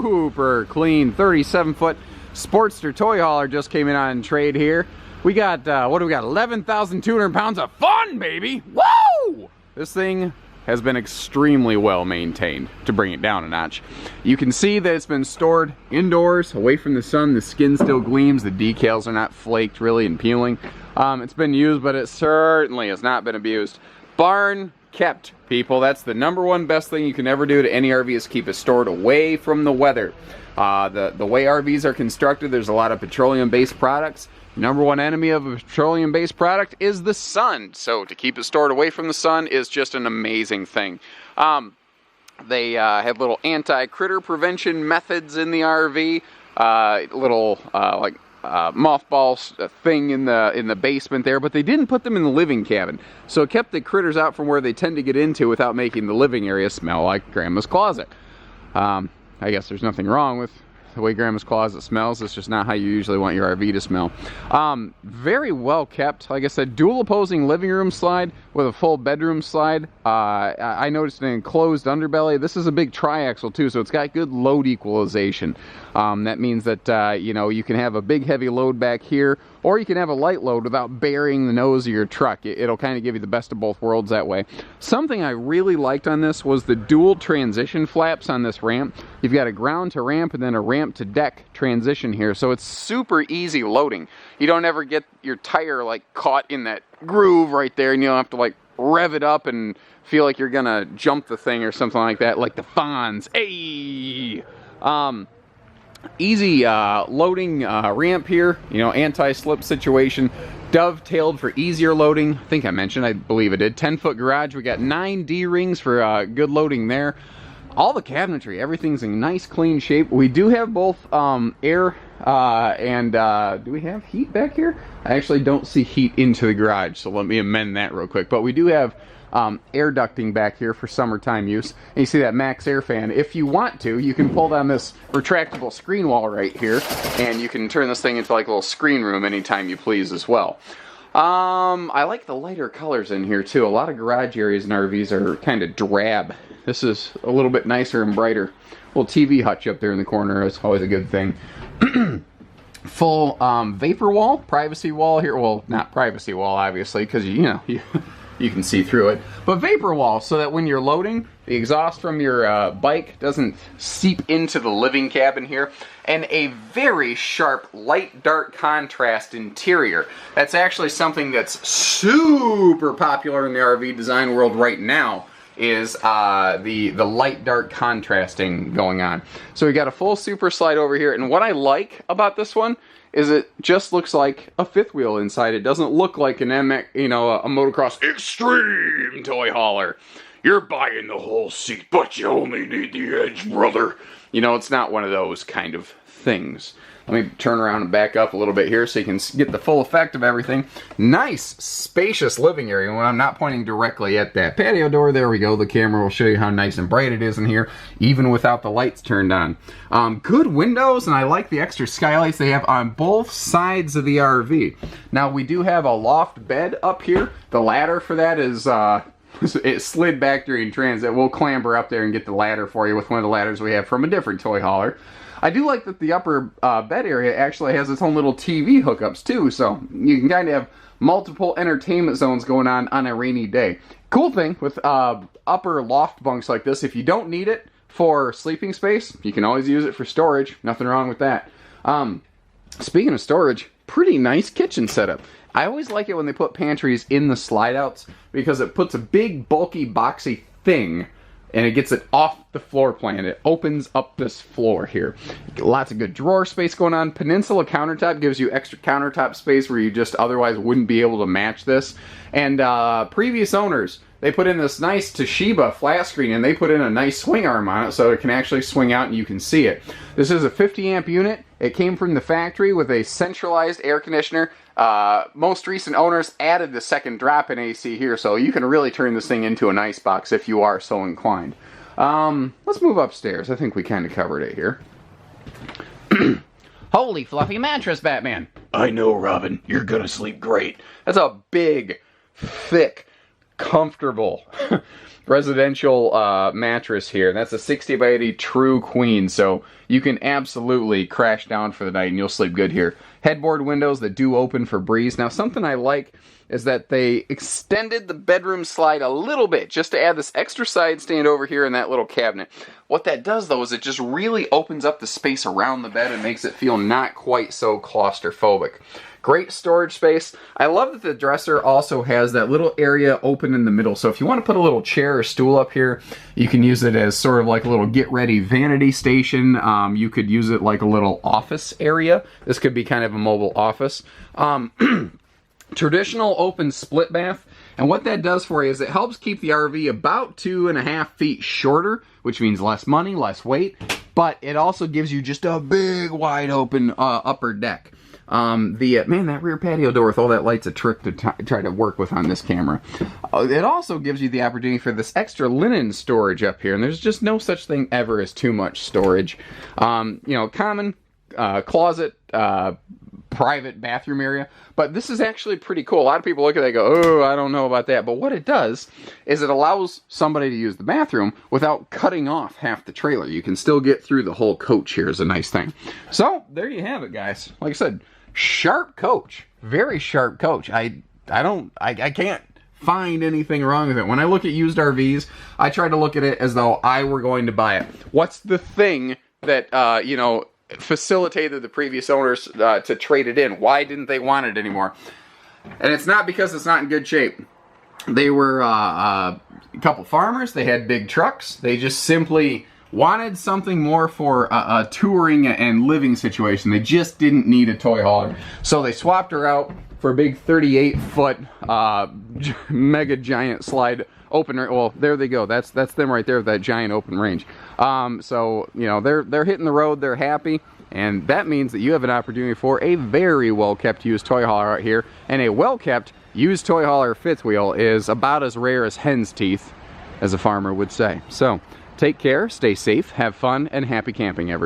super clean 37-foot Sportster toy hauler just came in on trade here. We got, what do we got? 11,200 pounds of fun, baby! Woo! This thing has been extremely well maintained, to bring it down a notch. You can see that it's been stored indoors, away from the sun. The skin still gleams. The decals are not flaked really and peeling. It's been used, but it certainly has not been abused. Barn kept, people. That's the #1 best thing you can ever do to any RV, is keep it stored away from the weather. The way RVs are constructed, there's a lot of petroleum-based products. #1 enemy of a petroleum-based product is the sun. So to keep it stored away from the sun is just an amazing thing. They have little anti-critter prevention methods in the RV. Little like mothballs thing in the basement there, but they didn't put them in the living cabin. So it kept the critters out from where they tend to get into without making the living area smell like Grandma's closet. I guess there's nothing wrong with the way Grandma's closet smells. It's just not how you usually want your RV to smell. Very well kept. Like I said, dual opposing living room slide with a full bedroom slide. I noticed an enclosed underbelly. This is a big triaxle too, so it's got good load equalization. That means that you know, you can have a big heavy load back here, or you can have a light load without burying the nose of your truck. It'll kind of give you the best of both worlds that way. Something I really liked on this was the dual transition flaps on this ramp. You've got a ground to ramp and then a ramp to deck transition here, so it's super easy loading. You don't ever get your tire like caught in that groove right there, and you don't have to like rev it up and feel like you're gonna jump the thing or something like that, like the Fonz. Hey! Easy loading ramp here, you know, anti-slip situation. Dovetailed for easier loading. I think I mentioned, I believe I did. 10-foot garage. We got 9 D-rings for good loading there. All the cabinetry, everything's in nice clean shape. We do have both air and do we have heat back here? I actually don't see heat into the garage, so let me amend that real quick. But we do have air ducting back here for summertime use. And you see that max air fan. If you want to, you can pull down this retractable screen wall right here, and you can turn this thing into like a little screen room anytime you please as well. I like the lighter colors in here too. A lot of garage areas in RVs are kind of drab. This is a little bit nicer and brighter. Little TV hutch up there in the corner is always a good thing. Full vapor wall, privacy wall here. Well, not privacy wall, obviously, because you know you can see through it. But vapor wall, so that when you're loading, the exhaust from your bike doesn't seep into the living cabin here. And a very sharp light-dark contrast interior. That's actually something that's super popular in the RV design world right now, is the light-dark contrasting going on. So we got a full super slide over here, and what I like about this one is it just looks like a fifth wheel inside. It doesn't look like an MX, you know, a motocross extreme toy hauler. You're buying the whole seat, but you only need the edge, brother. You know, it's not one of those kind of things. Let me turn around and back up a little bit here so you can get the full effect of everything. Nice, spacious living area when I'm not pointing directly at that patio door. There we go. The camera will show you how nice and bright it is in here, even without the lights turned on. Good windows, and I like the extra skylights they have on both sides of the RV. Now, we do have a loft bed up here. The ladder for that is... it slid back during transit. We'll clamber up there and get the ladder for you with one of the ladders we have from a different toy hauler. I do like that the upper bed area actually has its own little TV hookups too, so you can kind of have multiple entertainment zones going on a rainy day. Cool thing with upper loft bunks like this, if you don't need it for sleeping space, you can always use it for storage. Nothing wrong with that. Speaking of storage, pretty nice kitchen setup. I always like it when they put pantries in the slide outs because it puts a big, bulky, boxy thing and it gets it off the floor plan. It opens up this floor here. Lots of good drawer space going on. Peninsula countertop gives you extra countertop space where you just otherwise wouldn't be able to match this. And previous owners, they put in this nice Toshiba flat screen and they put in a nice swing arm on it so it can actually swing out and you can see it. This is a 50 amp unit. It came from the factory with a centralized air conditioner. Most recent owners added the second drop-in AC here, so you can really turn this thing into an ice box if you are so inclined. Let's move upstairs. I think we kind of covered it here. Holy fluffy mattress, Batman. I know, Robin. You're gonna sleep great. That's a big, thick, comfortable residential mattress here. And that's a 60 by 80 true queen, so you can absolutely crash down for the night and you'll sleep good here. Headboard windows that do open for breeze. Now, something I like is that they extended the bedroom slide a little bit just to add this extra side stand over here in that little cabinet. What that does, though, is it just really opens up the space around the bed and makes it feel not quite so claustrophobic. Great storage space. I love that the dresser also has that little area open in the middle. So if you want to put a little chair or stool up here, you can use it as sort of like a little get-ready vanity station. You could use it like a little office area. This could be kind of a mobile office. Traditional open split bath, and what that does for you is it helps keep the RV about 2.5 feet shorter, which means less money, less weight, but it also gives you just a big wide open upper deck. Man, that rear patio door with all that light's a trick to try to work with on this camera. It also gives you the opportunity for this extra linen storage up here, and there's just no such thing ever as too much storage. You know, common closet, private bathroom area, but this is actually pretty cool. A lot of people look at it and go, oh, I don't know about that, but what it does is it allows somebody to use the bathroom without cutting off half the trailer. You can still get through the whole coach here is a nice thing. So there you have it, guys. Like I said, sharp coach, very sharp coach. I can't find anything wrong with it. When I look at used RVs, I try to look at it as though I were going to buy it. What's the thing that you know, facilitated the previous owners to trade it in? Why didn't they want it anymore? And it's not because it's not in good shape. They were a couple farmers. They had big trucks. They just simply wanted something more for a touring and living situation. They just didn't need a toy hauler. So they swapped her out for a big 38-foot mega giant slide opener. Well, there they go. That's them right there with that giant open range. So, you know, they're hitting the road. They're happy. And that means that you have an opportunity for a very well-kept used toy hauler out here. And a well-kept used toy hauler fifth wheel is about as rare as hen's teeth, as a farmer would say. So, take care, stay safe, have fun, and happy camping, everyone.